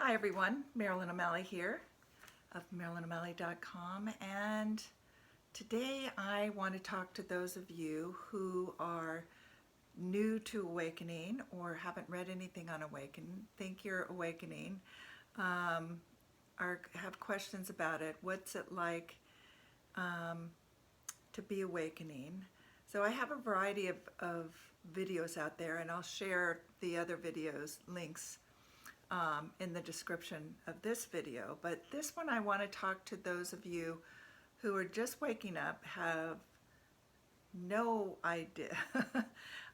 Hi everyone, Marilyn O'Malley here of MarilynO'Malley.com, and today I want to talk to those of you who are new to awakening or haven't read anything on awakening, think you're awakening, or have questions about it. What's it like to be awakening? So I have a variety of videos out there, and I'll share the other videos links in the description of this video. But this one, I want to talk to those of you who are just waking up, have no idea,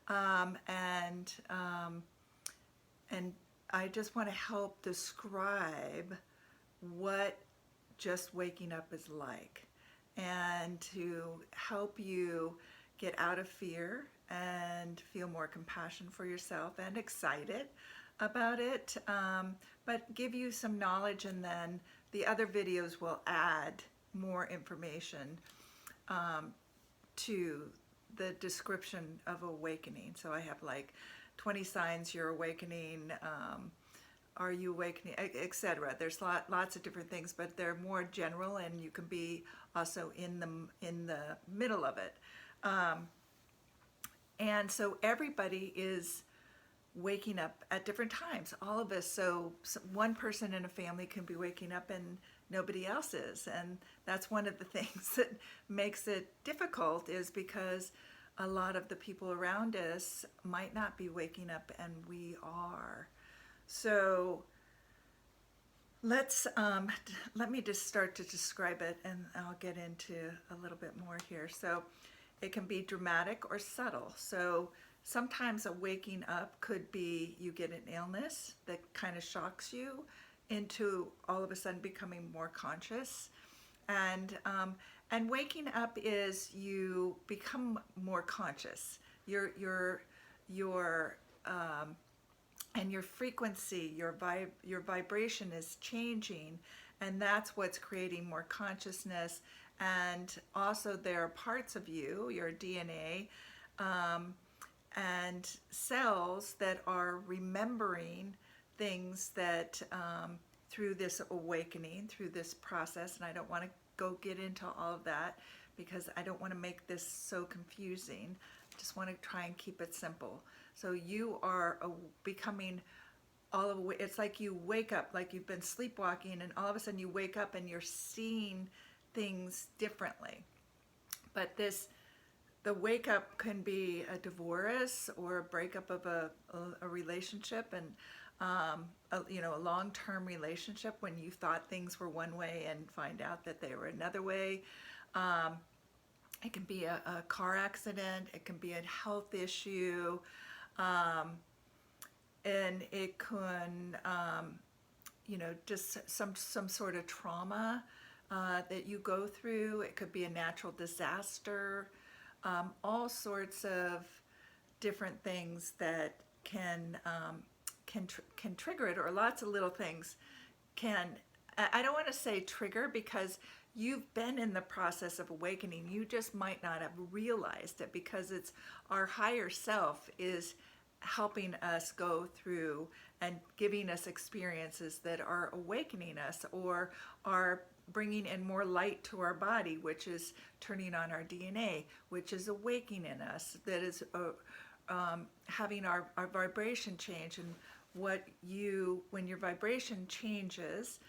and I just want to help describe what just waking up is like, and to help you get out of fear and feel more compassion for yourself and excited about it, but give you some knowledge, and then the other videos will add more information to the description of awakening. So I have like 20 signs you're awakening, are you awakening, etc. There's lots of different things, but they're more general, and you can be also in the middle of it. And so everybody is waking up at different times, all of us. So one person in a family can be waking up and nobody else is, and that's one of the things that makes it difficult, is because a lot of the people around us might not be waking up and we are. So let me just start to describe it, and I'll get into a little bit more here. So it can be dramatic or subtle. So sometimes a waking up could be you get an illness that kind of shocks you into all of a sudden becoming more conscious, and waking up is you become more conscious. Your and your frequency, your vibration is changing, and that's what's creating more consciousness. And also there are parts of you, your DNA, and cells that are remembering things that through this awakening, through this process. And I don't want to go get into all of that because I don't want to make this so confusing. I just want to try and keep it simple. So you are becoming it's like you wake up, like you've been sleepwalking, and all of a sudden you wake up and you're seeing things differently. But the wake up can be a divorce or a breakup of a relationship, and a long-term relationship when you thought things were one way and find out that they were another way. It can be a car accident. It can be a health issue, and it can just some sort of trauma that you go through. It could be a natural disaster. All sorts of different things that can trigger it, or lots of little things can. I don't want to say trigger, because you've been in the process of awakening. You just might not have realized it, because it's our higher self is helping us go through and giving us experiences that are awakening us, or are bringing in more light to our body, which is turning on our DNA, which is awakening us, that is having our vibration change. And when your vibration changes,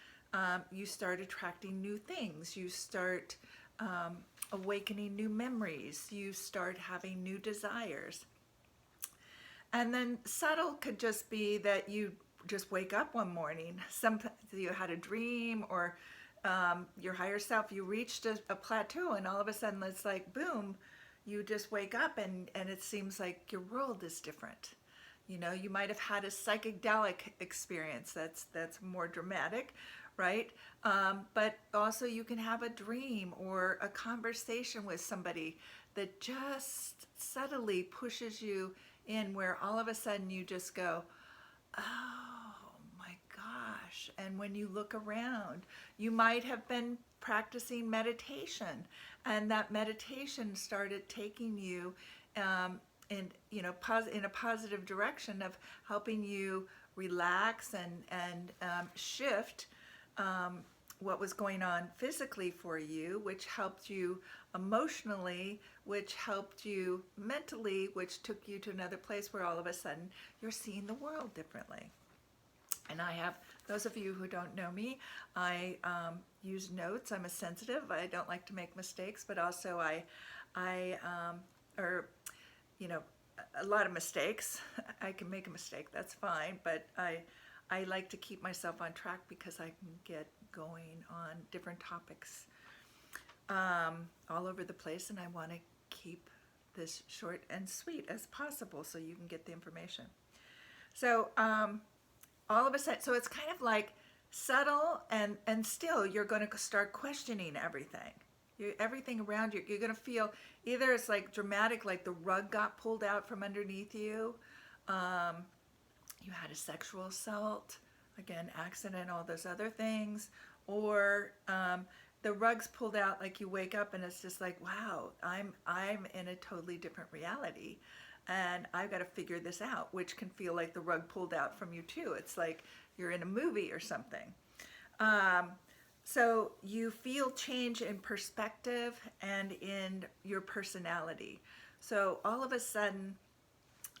you start attracting new things, you start awakening new memories, you start having new desires. And then subtle could just be that you just wake up one morning, sometimes you had a dream, or your higher self, you reached a plateau, and all of a sudden it's like boom, you just wake up, and it seems like your world is different. You might have had a psychedelic experience that's more dramatic, right? But also you can have a dream or a conversation with somebody that just subtly pushes you in, where all of a sudden you just go, oh my gosh. And when you look around, you might have been practicing meditation, and that meditation started taking you in a positive direction of helping you relax and shift what was going on physically for you, which helped you emotionally, which helped you mentally, which took you to another place where all of a sudden you're seeing the world differently. And I have, those of you who don't know me, I use notes. I'm a sensitive. I don't like to make mistakes, but also or, you know, a lot of mistakes. I can make a mistake, that's fine, but I like to keep myself on track because I can get going on different topics all over the place, and I want to keep this short and sweet as possible so you can get the information. So all of a sudden, so it's kind of like subtle and still you're going to start questioning everything. Everything around you, you're going to feel either it's like dramatic, like the rug got pulled out from underneath you. You had a sexual assault, again, accident, all those other things, or the rug's pulled out, like you wake up and it's just like, wow, I'm in a totally different reality, and I've got to figure this out, which can feel like the rug pulled out from you too. It's like you're in a movie or something. So you feel change in perspective and in your personality. So all of a sudden,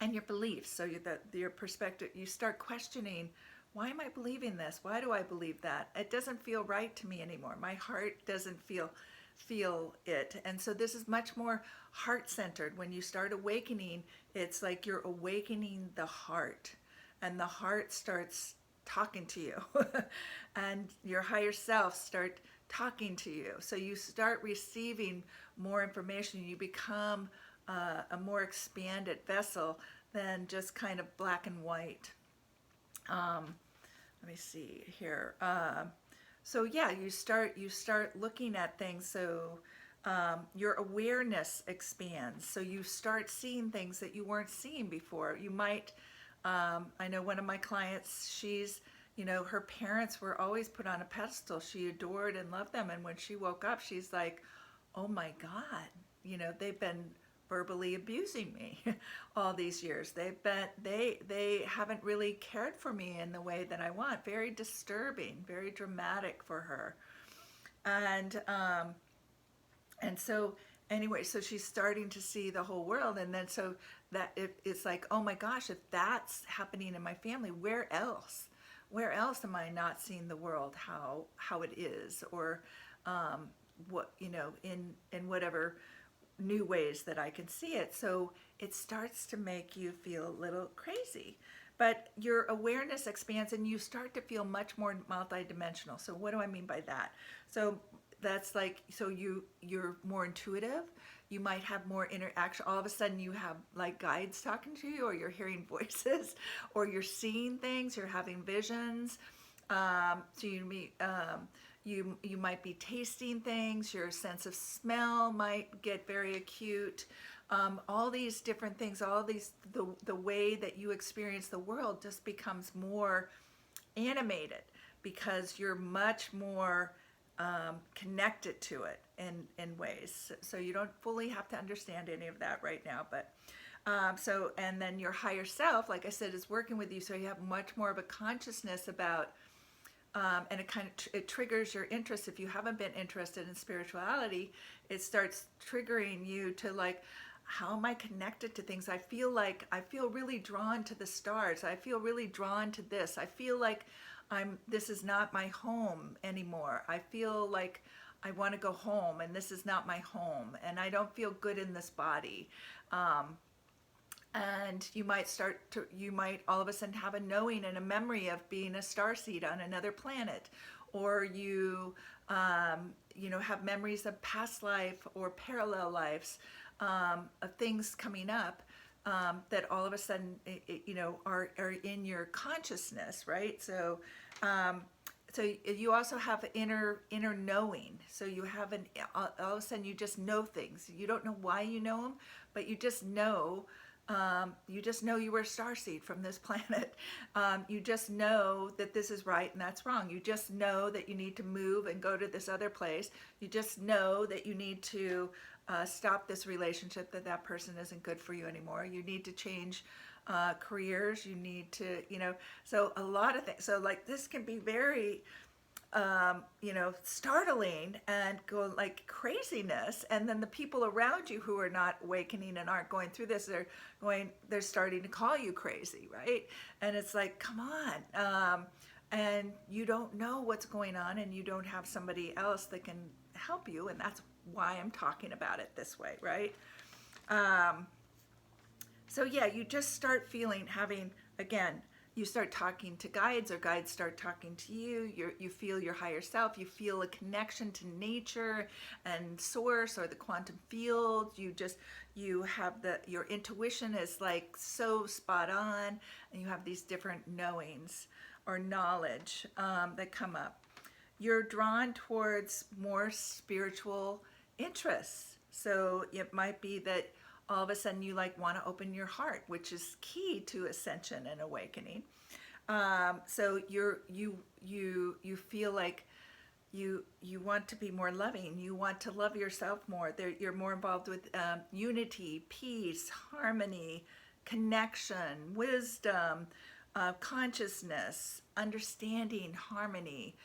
and your beliefs, so your perspective, you start questioning, why am I believing this? Why do I believe that? It doesn't feel right to me anymore. My heart doesn't feel it. And so this is much more heart-centered. When you start awakening, it's like you're awakening the heart, and the heart starts talking to you and your higher self start talking to you. So you start receiving more information. You become a more expanded vessel than just kind of black and white. Let me see here. So yeah, you start looking at things. So your awareness expands. So you start seeing things that you weren't seeing before. You might, I know one of my clients, she's, her parents were always put on a pedestal. She adored and loved them. And when she woke up, she's like, oh my God, they've been verbally abusing me all these years. They haven't really cared for me in the way that I want. Very disturbing, very dramatic for her. And so anyway, so she's starting to see the whole world. And then so that it's like, oh my gosh, if that's happening in my family, where else am I not seeing the world how it is, or what, in whatever new ways that I can see it. So it starts to make you feel a little crazy, but your awareness expands and you start to feel much more multidimensional. So what do I mean by that? So that's like, so you're more intuitive. You might have more interaction. All of a sudden you have like guides talking to you, or you're hearing voices, or you're seeing things, you're having visions. So you might be tasting things, your sense of smell might get very acute. All these different things, the way that you experience the world just becomes more animated because you're much more connected to it in ways. So you don't fully have to understand any of that right now, but and then your higher self, like I said, is working with you, so you have much more of a consciousness about and it triggers your interest. If you haven't been interested in spirituality, it starts triggering you to like, how am I connected to things? I feel really drawn to the stars. I feel really drawn to this. I feel like this is not my home anymore. I feel like I want to go home, and this is not my home, and I don't feel good in this body. And you might all of a sudden have a knowing and a memory of being a starseed on another planet, or you have memories of past life or parallel lives, of things coming up that all of a sudden are in your consciousness, right? So so you also have inner knowing. So you have all of a sudden you just know things. You don't know why you know them, but you just know. You were a starseed from this planet. You just know that this is right and that's wrong. You just know that you need to move and go to this other place. You just know that you need to stop this relationship, that person isn't good for you anymore. You need to change careers. You need to, so a lot of things. So like this can be very, startling and go like craziness. And then the people around you who are not awakening and aren't going through this, they're starting to call you crazy, right? And it's like, come on. And you don't know what's going on, and you don't have somebody else that can help you. And that's why I'm talking about it this way, right? So yeah, you just start again, you start talking to guides, or guides start talking to you. You feel your higher self. You feel a connection to nature and source or the quantum field. You have your intuition is like so spot on, and you have these different knowings or knowledge that come up. You're drawn towards more spiritual interests. So it might be that all of a sudden you want to open your heart, which is key to ascension and awakening. So you feel like you want to be more loving. You want to love yourself more. You're more involved with unity, peace, harmony, connection, wisdom, consciousness, understanding, harmony.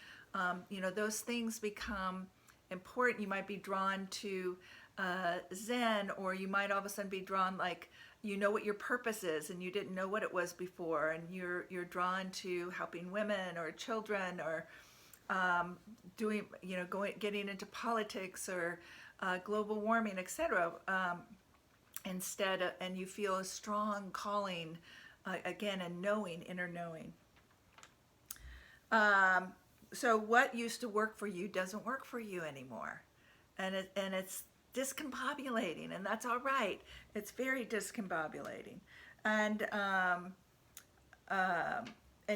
Those things become important. You might be drawn to Zen, or you might all of a sudden be drawn what your purpose is and you didn't know what it was before, and you're drawn to helping women or children, or getting into politics or global warming, etc. And you feel a strong calling again, and inner knowing. So what used to work for you doesn't work for you anymore, and it's discombobulating, and that's all right. It's very discombobulating, and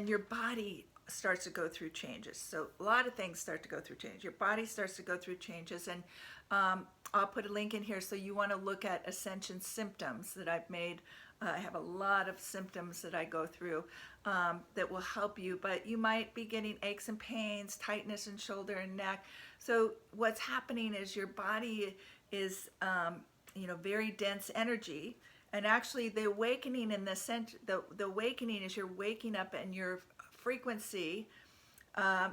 your body starts to go through changes. So a lot of things start to go through change. Your body starts to go through changes, and I'll put a link in here. So you want to look at Ascension Symptoms that I've made. I have a lot of symptoms that I go through that will help you, but you might be getting aches and pains, tightness in shoulder and neck. So what's happening is your body is, very dense energy, and actually the awakening in the center, the awakening is you're waking up, and your frequency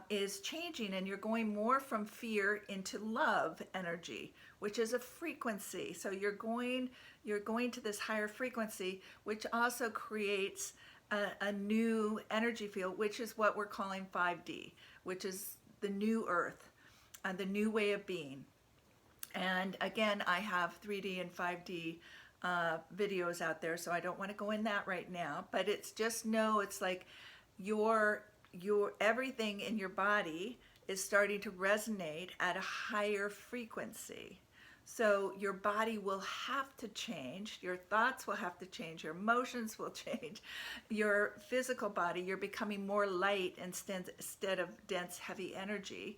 is changing, and you're going more from fear into love energy, which is a frequency. So you're going to this higher frequency, which also creates a new energy field, which is what we're calling 5D, which is the new earth, the new way of being. And again, I have 3D and 5D videos out there, so I don't want to go in that right now, but it's like your everything in your body is starting to resonate at a higher frequency. So your body will have to change, your thoughts will have to change, your emotions will change, your physical body, you're becoming more light instead of dense, heavy energy.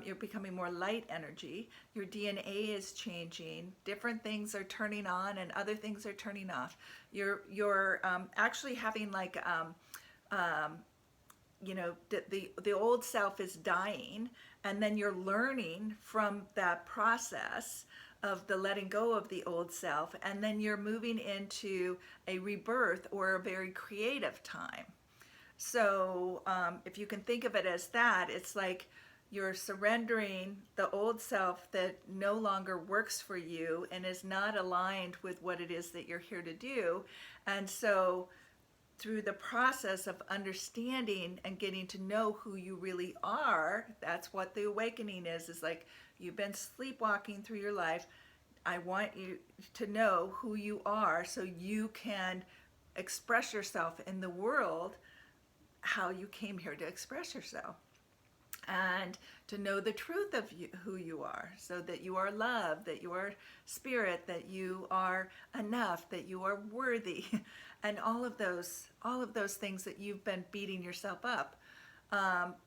You're becoming more light energy. Your DNA is changing. Different things are turning on, and other things are turning off. You're actually having the old self is dying, and then you're learning from that process of the letting go of the old self, and then you're moving into a rebirth or a very creative time. So if you can think of it as that, it's like you're surrendering the old self that no longer works for you and is not aligned with what it is that you're here to do. And so through the process of understanding and getting to know who you really are, that's what the awakening is like, you've been sleepwalking through your life. I want you to know who you are so you can express yourself in the world how you came here to express yourself, and to know the truth of who you are, so that you are love, that you are spirit, that you are enough, that you are worthy, and all of those things that you've been beating yourself up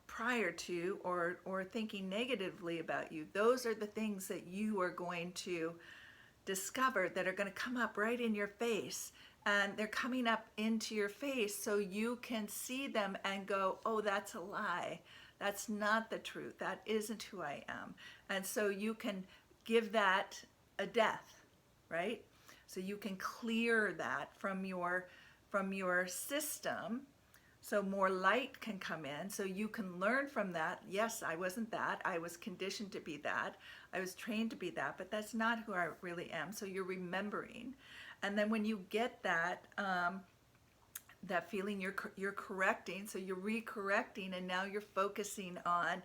prior to, or thinking negatively about you. Those are the things that you are going to discover, that are going to come up right in your face. And they're coming up into your face so you can see them and go, oh, that's a lie. That's not the truth. That isn't who I am. And so you can give that a death, right? So you can clear that from your from your system, so more light can come in, so you can learn from that. Yes, I wasn't that. I was conditioned to be that. I was trained to be that, but that's not who I really am. So you're remembering. And then when you get that, that feeling, you're correcting, so you're recorrecting, and now you're focusing on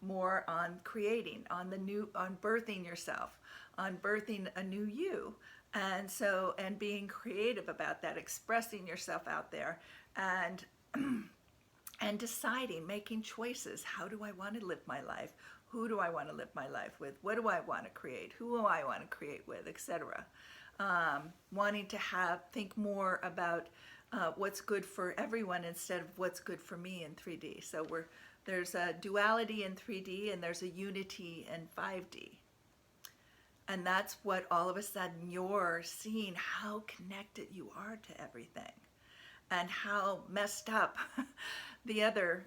more on creating, on the new, on birthing yourself, on birthing a new you. And so, and being creative about that, expressing yourself out there, and and deciding, making choices. How do I want to live my life? Who do I want to live my life with? What do I want to create? Who do I want to create with, etc. Wanting to think more about what's good for everyone instead of what's good for me in 3D. So there's a duality in 3D, and there's a unity in 5D. And that's what all of a sudden you're seeing, how connected you are to everything, and how messed up the other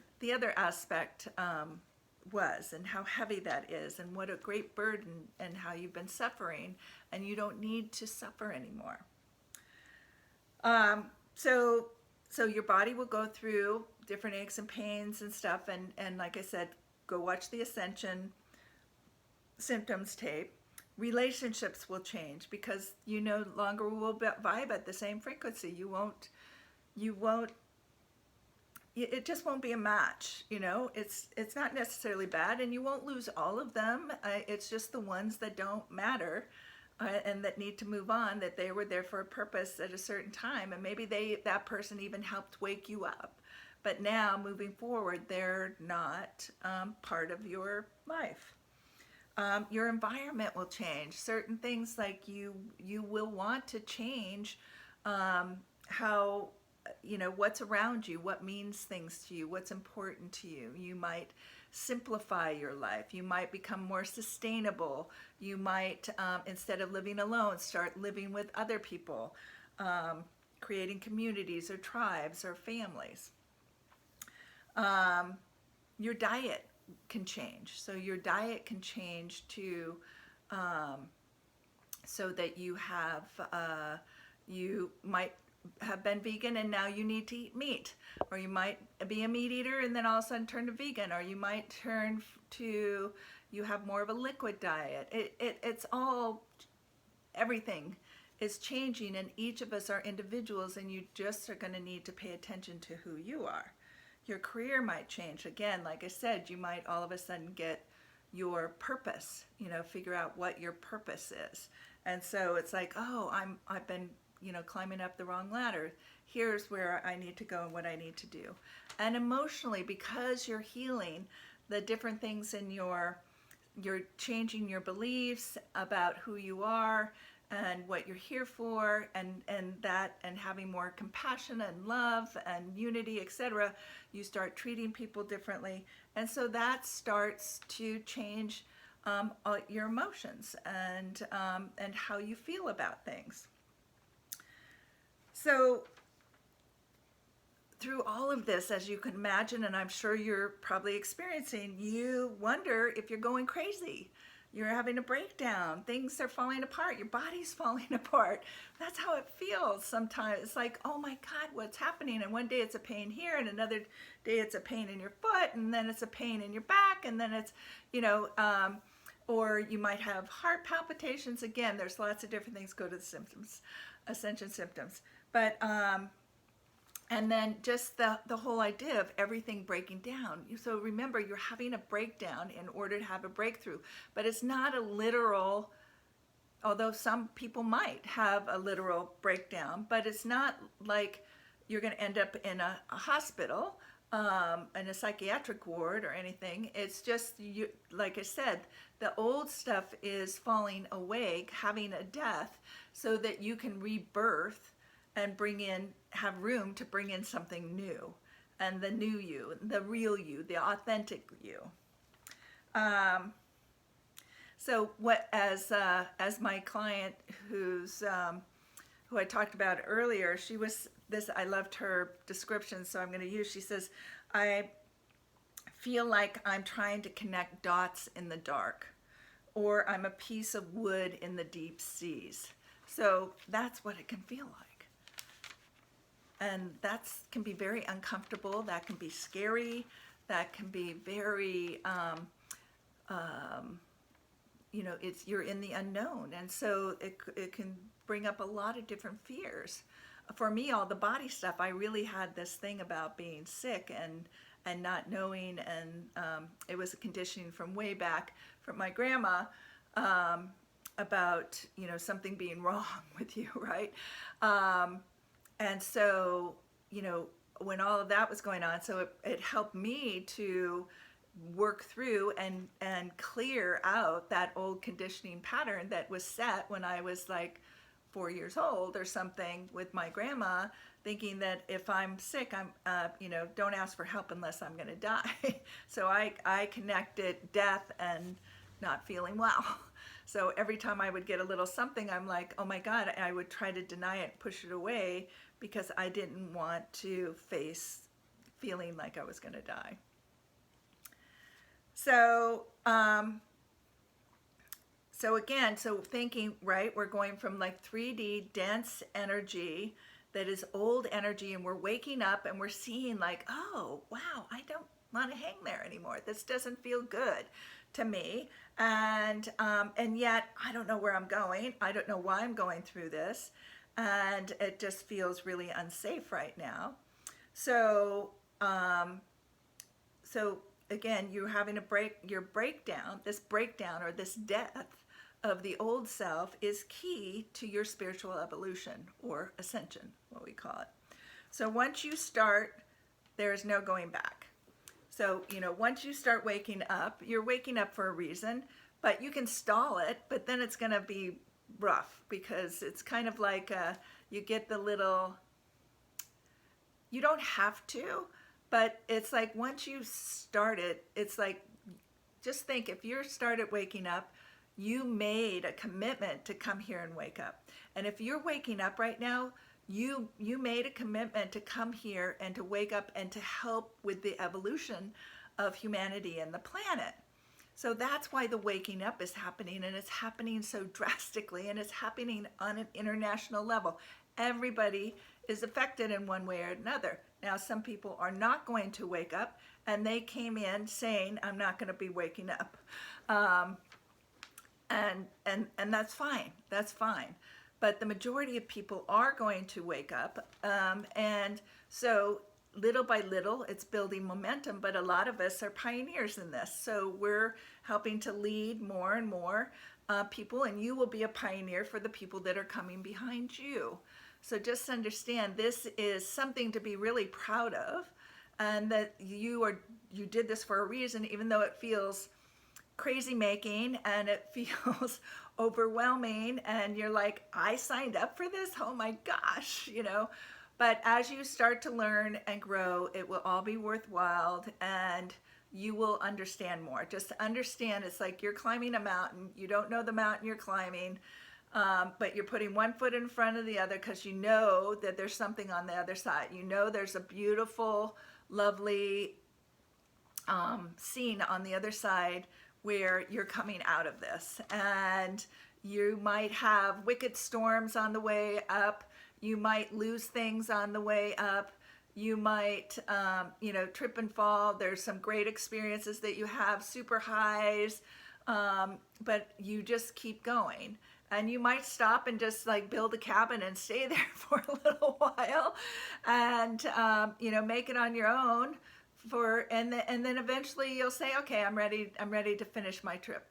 aspect was, and how heavy that is, and what a great burden, and how you've been suffering, and you don't need to suffer anymore. So your body will go through different aches and pains and stuff, and like I said, go watch the Ascension Symptoms tape. Relationships will change because you no longer will vibe at the same frequency. It just won't be a match, you know. It's not necessarily bad, and you won't lose all of them. It's just the ones that don't matter, and that need to move on, that they were there for a purpose at a certain time, and maybe that person even helped wake you up. But now, moving forward, they're not part of your life. Your environment will change. Certain things, like you will want to change how, you know, what's around you, what means things to you, what's important to you. You might simplify your life. You might become more sustainable. You might, instead of living alone, start living with other people, creating communities or tribes or families. Your diet can change. So your diet can change to, so that you might have been vegan and now you need to eat meat, or you might be a meat eater and then all of a sudden turn to vegan, or you might turn to, you have more of a liquid diet. It's all, everything is changing, and each of us are individuals, and you just are going to need to pay attention to who you are. Your career might change. Again, like I said, you might all of a sudden get your purpose, you know, figure out what your purpose is. And so it's like, oh, I've been, you know, climbing up the wrong ladder. Here's where I need to go and what I need to do. And emotionally, because you're healing the different things in you're changing your beliefs about who you are and what you're here for, and having more compassion and love and unity, etc. You start treating people differently, and so that starts to change your emotions and how you feel about things. So through all of this, as you can imagine, and I'm sure you're probably experiencing, you wonder if you're going crazy. You're having a breakdown. Things are falling apart. Your body's falling apart. That's how it feels sometimes. It's like, oh my God, what's happening? And one day it's a pain here, and another day it's a pain in your foot, and then it's a pain in your back, and then it's, you know, or you might have heart palpitations. Again, there's lots of different things. Go to the symptoms, Ascension Symptoms. But and then just the whole idea of everything breaking down. So remember, you're having a breakdown in order to have a breakthrough. But it's not a literal, although some people might have a literal breakdown, but it's not like you're going to end up in a hospital, in a psychiatric ward or anything. It's just, you, like I said, the old stuff is falling away, having a death, so that you can rebirth and have room to bring in something new, and the new you, the real you, the authentic you. So what, as my client who I talked about earlier, she was this, I loved her description, so I'm going to use, she says, I feel like I'm trying to connect dots in the dark, or I'm a piece of wood in the deep seas. So that's what it can feel like. that can be very uncomfortable. That can be scary. That can be very, you're in the unknown, and so it can bring up a lot of different fears. For me, all the body stuff, I really had this thing about being sick and not knowing, and it was a conditioning from way back from my grandma, about something being wrong with you, right? And so when all of that was going on, so it helped me to work through and clear out that old conditioning pattern that was set when I was like 4 years old or something, with my grandma, thinking that if I'm sick, I'm don't ask for help unless I'm going to die. So I connected death and not feeling well. So every time I would get a little something, I'm like, oh my God, I would try to deny it, push it away, because I didn't want to face feeling like I was going to die. So, so thinking, right, we're going from like 3D dense energy that is old energy, and we're waking up and we're seeing like, oh, wow, I don't want to hang there anymore. This doesn't feel good to me. And yet I don't know where I'm going. I don't know why I'm going through this. And it just feels really unsafe right now. So, again, you're having your breakdown, this breakdown or this death of the old self is key to your spiritual evolution, or ascension, what we call it. So once you start, there's no going back. So, once you start waking up, you're waking up for a reason, but you can stall it, but then it's going to be rough, because it's kind of like you get the little, you don't have to, but it's like once you start it, it's like, just think, if you started waking up, you made a commitment to come here and wake up. And if you're waking up right now, you made a commitment to come here and to wake up and to help with the evolution of humanity and the planet. So that's why the waking up is happening, and it's happening so drastically, and it's happening on an international level. Everybody is affected in one way or another. Now, some people are not going to wake up, and they came in saying, I'm not going to be waking up. And that's fine. That's fine. But the majority of people are going to wake up. And so little by little, it's building momentum, but a lot of us are pioneers in this. So we're helping to lead more and more people, and you will be a pioneer for the people that are coming behind you. So just understand, this is something to be really proud of, and that you did this for a reason, even though it feels crazy making and it feels overwhelming, and you're like, I signed up for this, oh my gosh, but as you start to learn and grow, it will all be worthwhile, and you will understand more. Just understand, it's like you're climbing a mountain. You don't know the mountain you're climbing, but you're putting one foot in front of the other, because you know that there's something on the other side. There's a beautiful, lovely scene on the other side where you're coming out of this. And you might have wicked storms on the way up. You might lose things on the way up. You might, trip and fall. There's some great experiences that you have, super highs, but you just keep going. And you might stop and just like build a cabin and stay there for a little while, and make it on your own. And then eventually you'll say, okay, I'm ready to finish my trip.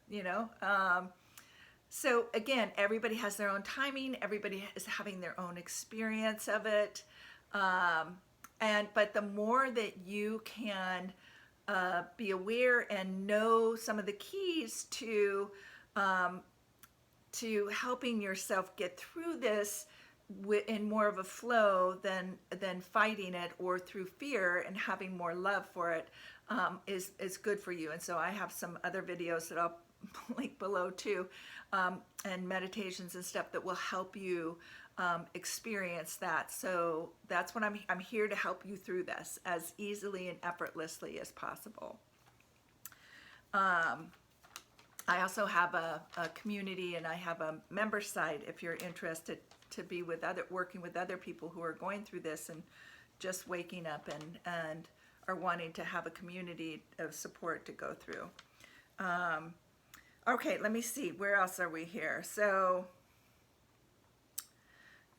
So again, everybody has their own timing. Everybody is having their own experience of it. But the more that you can be aware and know some of the keys to helping yourself get through this in more of a flow than fighting it, or through fear, and having more love for it, is good for you. And so I have some other videos that I'll link below too, and meditations and stuff that will help you experience that. So that's what I'm here to help you through this as easily and effortlessly as possible. I also have a community, and I have a member site if you're interested to be with working with other people who are going through this and just waking up and are wanting to have a community of support to go through. Okay, let me see. Where else are we here? So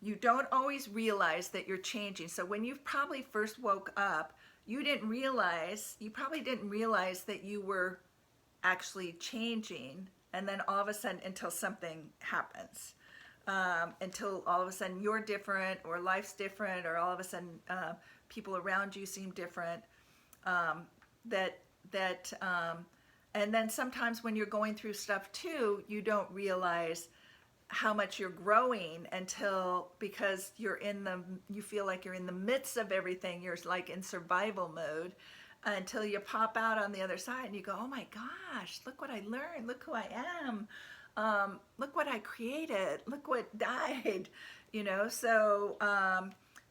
you don't always realize that you're changing. So when you probably first woke up, you probably didn't realize that you were actually changing. And then all of a sudden, until something happens, until all of a sudden you're different, or life's different, or all of a sudden people around you seem different. And then sometimes when you're going through stuff too, you don't realize how much you're growing because you feel like you're in the midst of everything. You're like in survival mode until you pop out on the other side and you go, oh my gosh, look what I learned. Look who I am. Look what I created. Look what died, so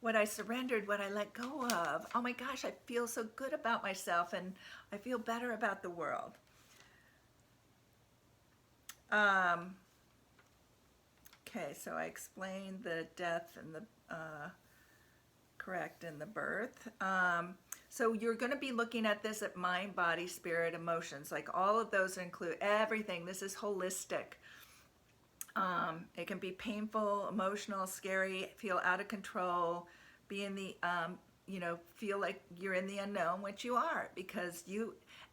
what I surrendered, what I let go of. Oh my gosh, I feel so good about myself, and I feel better about the world. Okay, so I explained the death and the and the birth. So you're going to be looking at this at mind, body, spirit, emotions. Like all of those include everything. This is holistic. It can be painful, emotional, scary, feel out of control, be in the, feel like you're in the unknown, which you are,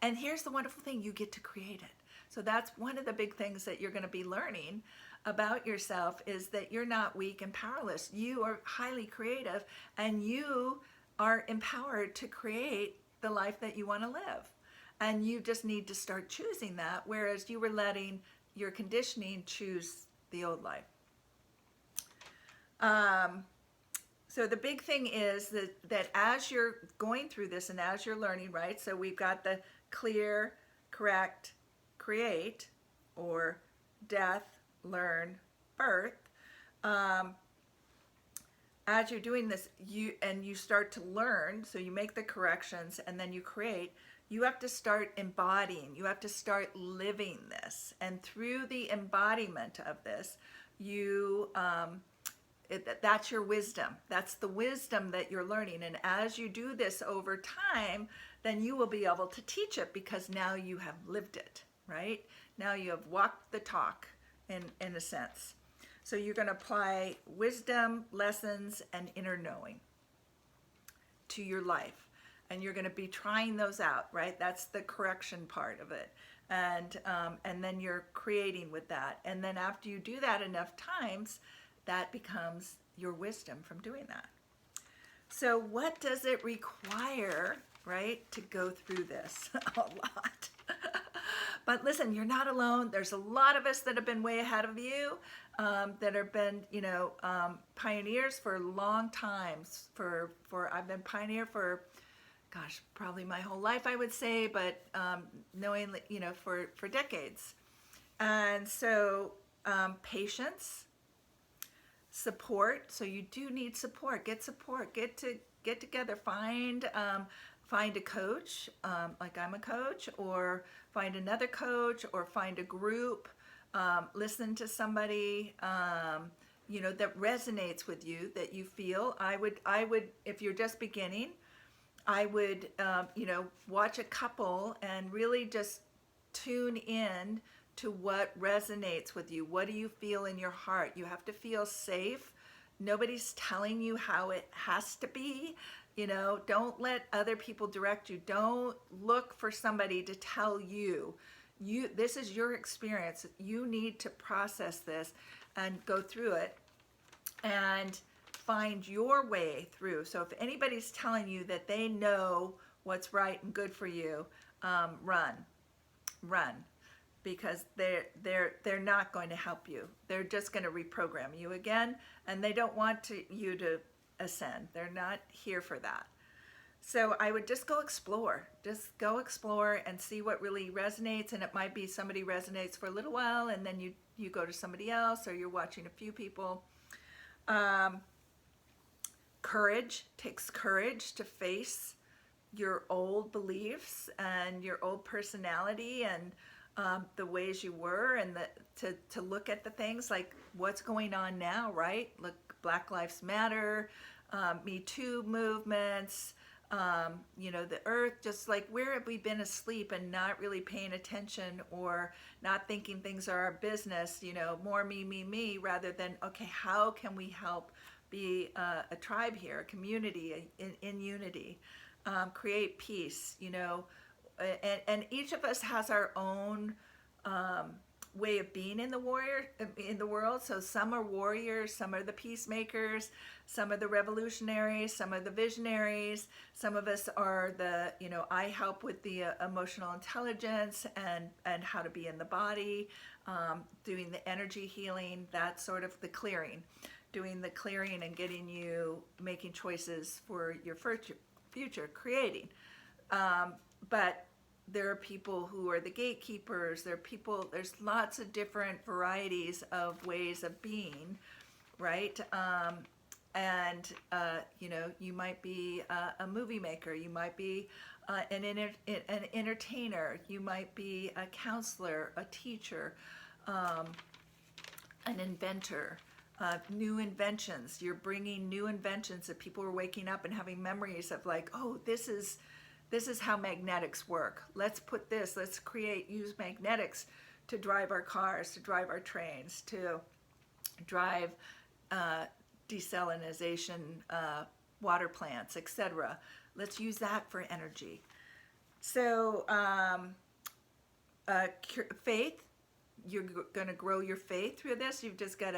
and here's the wonderful thing, you get to create it. So that's one of the big things that you're going to be learning about yourself, is that you're not weak and powerless. You are highly creative, and you are empowered to create the life that you want to live. And you just need to start choosing that, whereas you were letting your conditioning choose the old life. So the big thing is that as you're going through this and as you're learning, right? So we've got the clear, correct, create, or death, learn, birth. As you're doing this, you start to learn, so you make the corrections and then you create. You have to start embodying. You have to start living this. And through the embodiment of this, that's your wisdom. That's the wisdom that you're learning. And as you do this over time, then you will be able to teach it, because now you have lived it, right? Now you have walked the talk in a sense. So you're going to apply wisdom, lessons, and inner knowing to your life. And you're going to be trying those out, right? That's the correction part of it. And then you're creating with that. And then after you do that enough times, that becomes your wisdom from doing that. So what does it require, right, to go through this? A lot. But listen, you're not alone. There's a lot of us that have been way ahead of you, that have been, pioneers for long times. I've been pioneer for, gosh, probably my whole life, I would say, but knowing, for decades. And so patience, support. So you do need support. Get support. Get together. Find a coach, like I'm a coach, or find another coach, or find a group. Listen to somebody that resonates with you, that you feel. I would, if you're just beginning, I would watch a couple and really just tune in to what resonates with you. What do you feel in your heart? You have to feel safe. Nobody's telling you how it has to be. Don't let other people direct you. Don't look for somebody to tell you. This is your experience. You need to process this and go through it and find your way through. So if anybody's telling you that they know what's right and good for you, run, because they're not going to help you. They're just going to reprogram you again, and they don't want you to ascend. They're not here for that. So I would just go explore. Just go explore and see what really resonates. And it might be somebody resonates for a little while, and then you go to somebody else, or you're watching a few people. Courage. Takes courage to face your old beliefs and your old personality, and the ways you were, and to look at the things like what's going on now, right? Look, Black Lives Matter, Me Too movements, the earth, just like where have we been asleep and not really paying attention, or not thinking things are our business, more me, rather than, okay, how can we help be a tribe here, a community in unity, create peace, and each of us has our own way of being in the world. So some are warriors, some are the peacemakers, some are the revolutionaries, some are the visionaries, some of us are the, I help with the emotional intelligence and how to be in the body, doing the energy healing, that sort of the clearing, doing the clearing and getting you making choices for your future, creating. But there are people who are the gatekeepers. There's lots of different varieties of ways of being, right? You might be a movie maker. You might be an entertainer. You might be a counselor, a teacher, an inventor. New inventions. You're bringing new inventions that people are waking up and having memories of, like, oh, this is how magnetics work. Let's use magnetics to drive our cars, to drive our trains, to drive desalination water plants, etc. Let's use that for energy. So faith, you're going to grow your faith through this. You've just got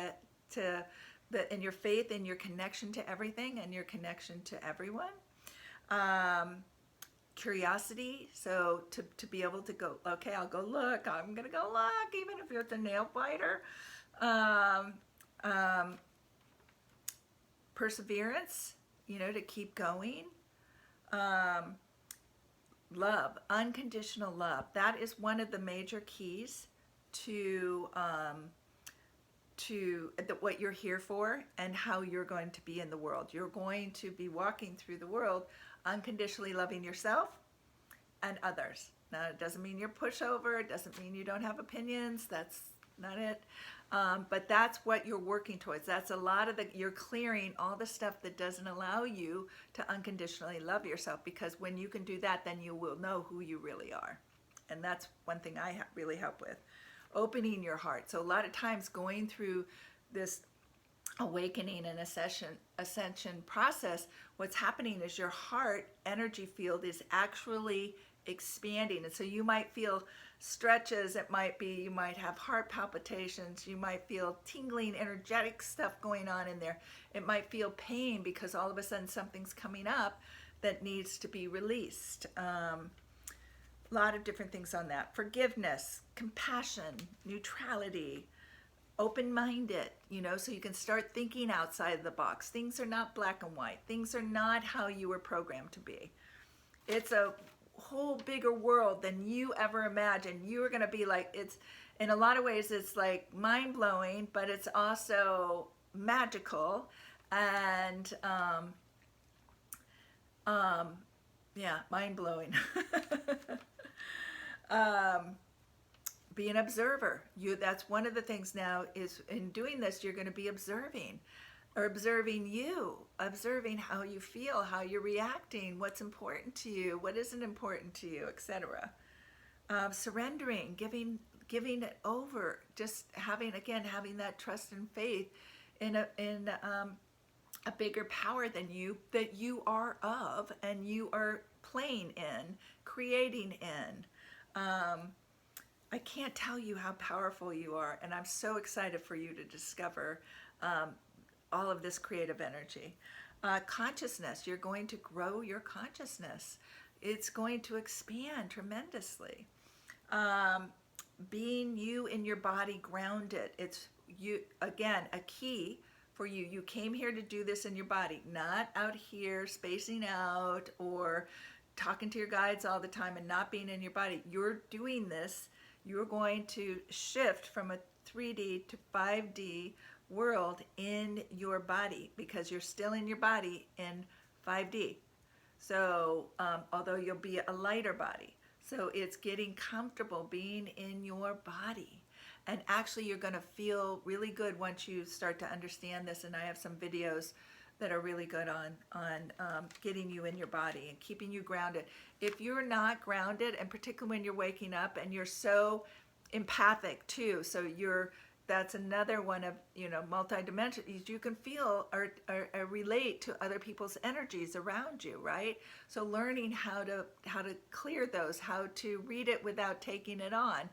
in your faith, in your connection to everything and your connection to everyone. Curiosity, so to be able to go, okay, I'll go look, I'm gonna go look, even if you're the nail biter. Perseverance, to keep going. Love, unconditional love, that is one of the major keys to what you're here for and how you're going to be in the world. You're going to be walking through the world unconditionally loving yourself and others. Now, it doesn't mean you're pushover. It doesn't mean you don't have opinions. That's not it. But that's what you're working towards. That's a lot of you're clearing all the stuff that doesn't allow you to unconditionally love yourself, because when you can do that, then you will know who you really are. And that's one thing I really help with. Opening your heart. So a lot of times going through this awakening and ascension process, what's happening is your heart energy field is actually expanding. And so you might feel stretches, you might have heart palpitations, you might feel tingling, energetic stuff going on in there. It might feel pain because all of a sudden something's coming up that needs to be released. A lot of different things on that. Forgiveness, compassion, neutrality, open-minded, so you can start thinking outside of the box. Things are not black and white. Things are not how you were programmed to be. It's a whole bigger world than you ever imagined. You are going to be like, it's, in a lot of ways, it's like mind-blowing, but it's also magical and, mind-blowing. Be an observer. That's one of the things now is in doing this, you're going to be observing you, observing how you feel, how you're reacting, what's important to you, what isn't important to you, etc. Surrendering, giving it over, just having that trust and faith in a bigger power than you, that you are of and you are playing in, creating in. I can't tell you how powerful you are, and I'm so excited for you to discover all of this creative energy. Consciousness, you're going to grow your consciousness. It's going to expand tremendously. Being you in your body, grounded. It's you, again, a key for you. You came here to do this in your body, not out here spacing out or talking to your guides all the time and not being in your body. You're doing this. You're going to shift from a 3D to 5D world in your body, because you're still in your body in 5D. So, although you'll be a lighter body. So it's getting comfortable being in your body. And actually, you're going to feel really good once you start to understand this. And I have some videos that are really good on getting you in your body and keeping you grounded. If you're not grounded, and particularly when you're waking up and you're so empathic too, so that's another one of, multidimensional. You can feel or relate to other people's energies around you, right? So learning how to clear those, how to read it without taking it on,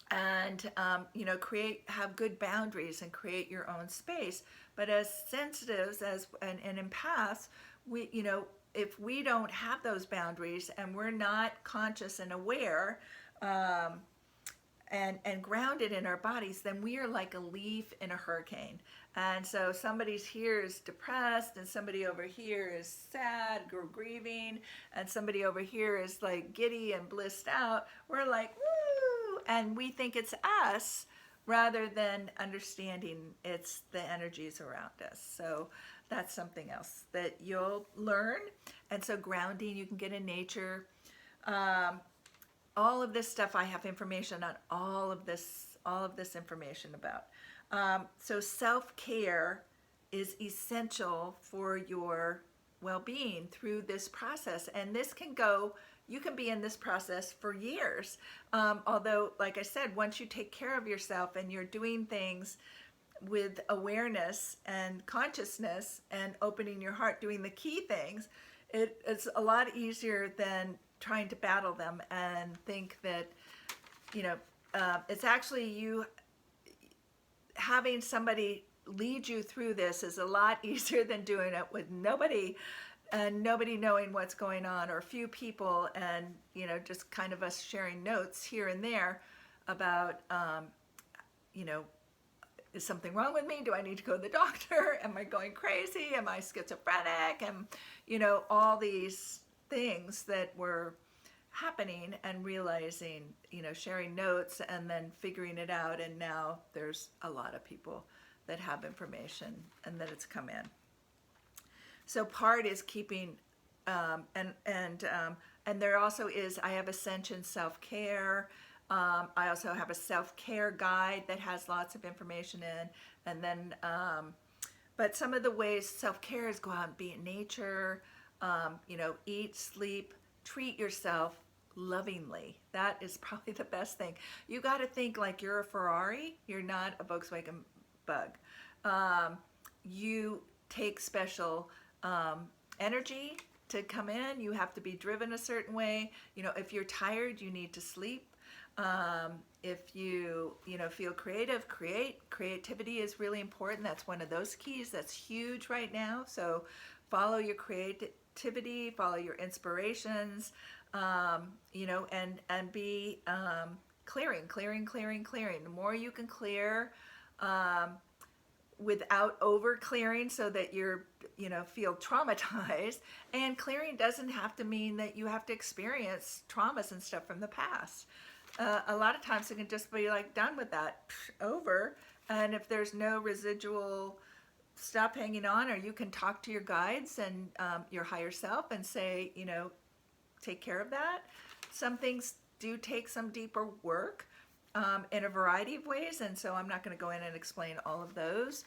and have good boundaries and create your own space. But as sensitives, and empaths, if we don't have those boundaries and we're not conscious and aware, and grounded in our bodies, then we are like a leaf in a hurricane. And so somebody's here is depressed, and somebody over here is sad or grieving, and somebody over here is like giddy and blissed out. We're like, woo! And we think it's us rather than understanding it's the energies around us. So that's something else that you'll learn. And so grounding, you can get in nature. All of this stuff, I have information on all of this information about. So self-care is essential for your well-being through this process. And you can be in this process for years. Although, like I said, once you take care of yourself and you're doing things with awareness and consciousness and opening your heart, doing the key things, it's a lot easier than trying to battle them and think that, it's actually you having somebody lead you through this is a lot easier than doing it with nobody knowing what's going on, or a few people, and just kind of us sharing notes here and there about is something wrong with me? Do I need to go to the doctor? Am I going crazy? Am I schizophrenic? And all these things that were happening, and realizing, sharing notes and then figuring it out. And now there's a lot of people that have information and that it's come in. So part is keeping, and there also is, I have Ascension Self-Care. I also have a self-care guide that has lots of information in. And then, but some of the ways self-care is go out and be in nature, eat, sleep, treat yourself lovingly. That is probably the best thing. You got to think like you're a Ferrari. You're not a Volkswagen Bug. You take special energy to come in. You have to be driven a certain way. If you're tired, you need to sleep. If you feel creative, creativity is really important. That's one of those keys that's huge right now. So follow your creativity, follow your inspirations, and be clearing. The more you can clear, without over clearing, so that you're feel traumatized. And clearing doesn't have to mean that you have to experience traumas and stuff from the past. A lot of times it can just be like, done with that, over. And if there's no residual stuff hanging on, or you can talk to your guides and your higher self and say, take care of that. Some things do take some deeper work in a variety of ways, and so I'm not going to go in and explain all of those.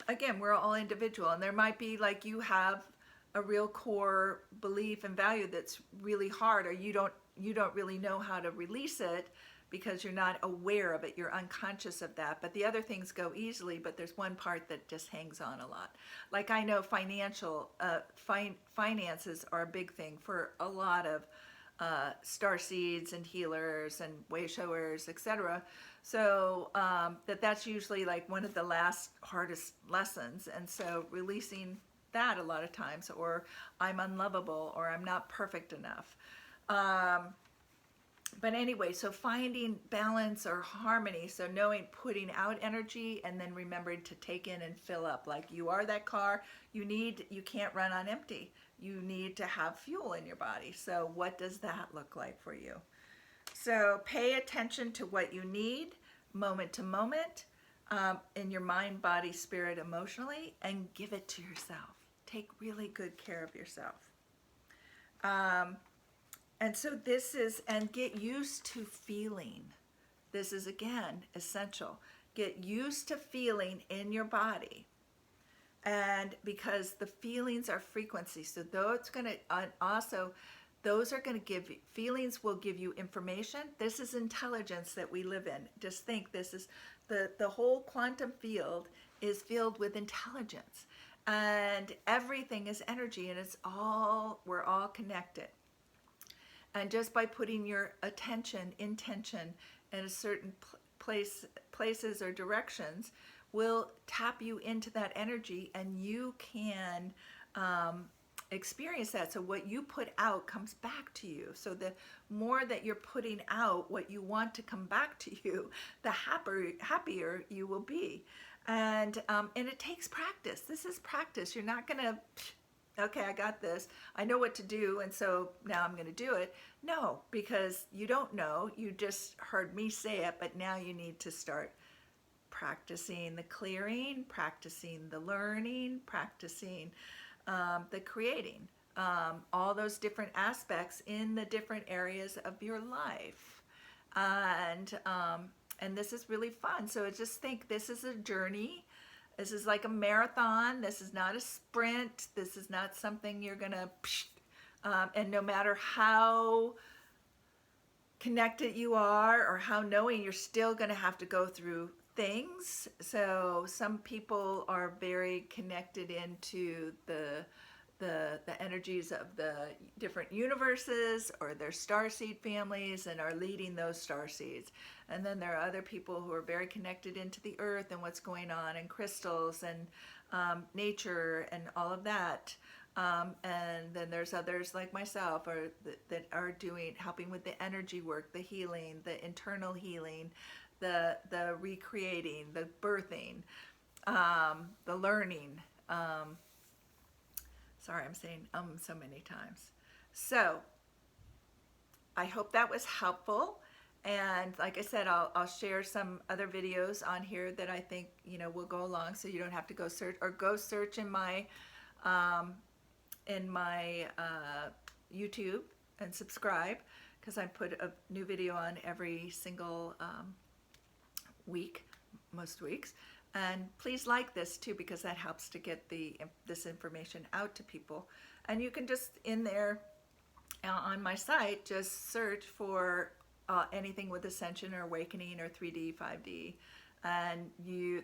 Again, we're all individual, and there might be like you have a real core belief and value that's really hard, or you don't really know how to release it because you're not aware of it. You're unconscious of that. But the other things go easily, but there's one part that just hangs on a lot. Like I know finances are a big thing for a lot of starseeds and healers and way showers, etc. So that's usually like one of the hardest lessons. And so releasing that a lot of times, or I'm unlovable, or I'm not perfect enough. But anyway, so finding balance or harmony, so knowing, putting out energy, and then remembering to take in and fill up. Like you are that car, you can't run on empty. You need to have fuel in your body. So what does that look like for you? So pay attention to what you need, moment to moment, in your mind, body, spirit, emotionally, and give it to yourself. Take really good care of yourself. And so this is, and get used to feeling. This is, again, essential. Get used to feeling in your body. And because the feelings are frequency, so those going to also, those are going to give, feelings will give you information. This is intelligence that we live in. Just think, this is the whole quantum field is filled with intelligence, and everything is energy, and it's all, we're all connected. And just by putting your attention, intention in a certain places or directions, will tap you into that energy, and you can experience that. So what you put out comes back to you. So the more that you're putting out what you want to come back to you, the happier you will be. And it takes practice. This is practice. You're not gonna, okay, I got this, I know what to do, and so now I'm going to do it. No, because you don't know. You just heard me say it, but now you need to start practicing the clearing, practicing the learning, practicing the creating, all those different aspects in the different areas of your life. And this is really fun. So just think, this is a journey. This is like a marathon. This is not a sprint. This is not something you're gonna, and no matter how connected you are or how knowing, you're still gonna have to go through things. So some people are very connected into the energies of the different universes or their starseed families and are leading those starseeds. And then there are other people who are very connected into the earth and what's going on, and crystals and nature and all of that. And then there's others like myself that are helping with the energy work, the healing, the internal healing, the recreating, the birthing, the learning. Sorry, I'm saying so many times. So I hope that was helpful. And like I said, I'll share some other videos on here that I think, will go along, so you don't have to go search, or go search in my YouTube and subscribe, because I put a new video on every single week, most weeks. And please like this too, because that helps to get this information out to people. And you can just, in there on my site, just search for anything with Ascension or Awakening or 3D, 5D. And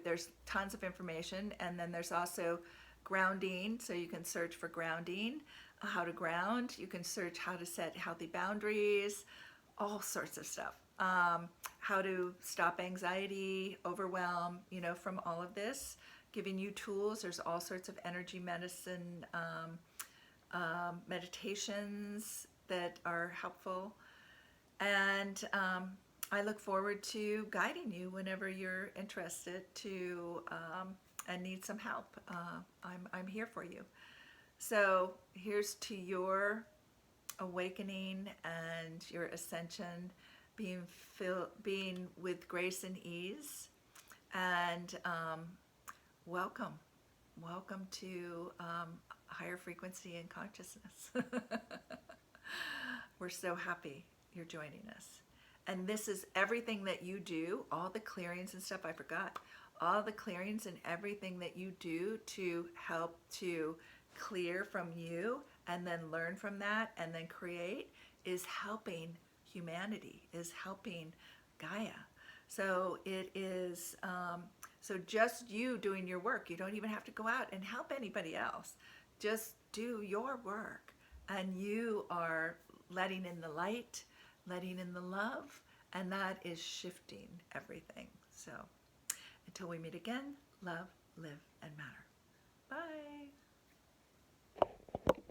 there's tons of information. And then there's also grounding, so you can search for grounding, how to ground. You can search how to set healthy boundaries, all sorts of stuff. How to stop anxiety, overwhelm, from all of this, giving you tools. There's all sorts of energy medicine, meditations that are helpful. And I look forward to guiding you whenever you're interested to and need some help. I'm here for you. So here's to your awakening and your ascension, being with grace and ease, and welcome to higher frequency and consciousness. We're so happy you're joining us. And this is everything that you do, all the clearings and stuff. I forgot all the clearings and everything that you do to help to clear from you and then learn from that and then create, is helping humanity, is helping Gaia. So it is, so just you doing your work. You don't even have to go out and help anybody else. Just do your work, and you are letting in the light, letting in the love, and that is shifting everything. So until we meet again, love, live.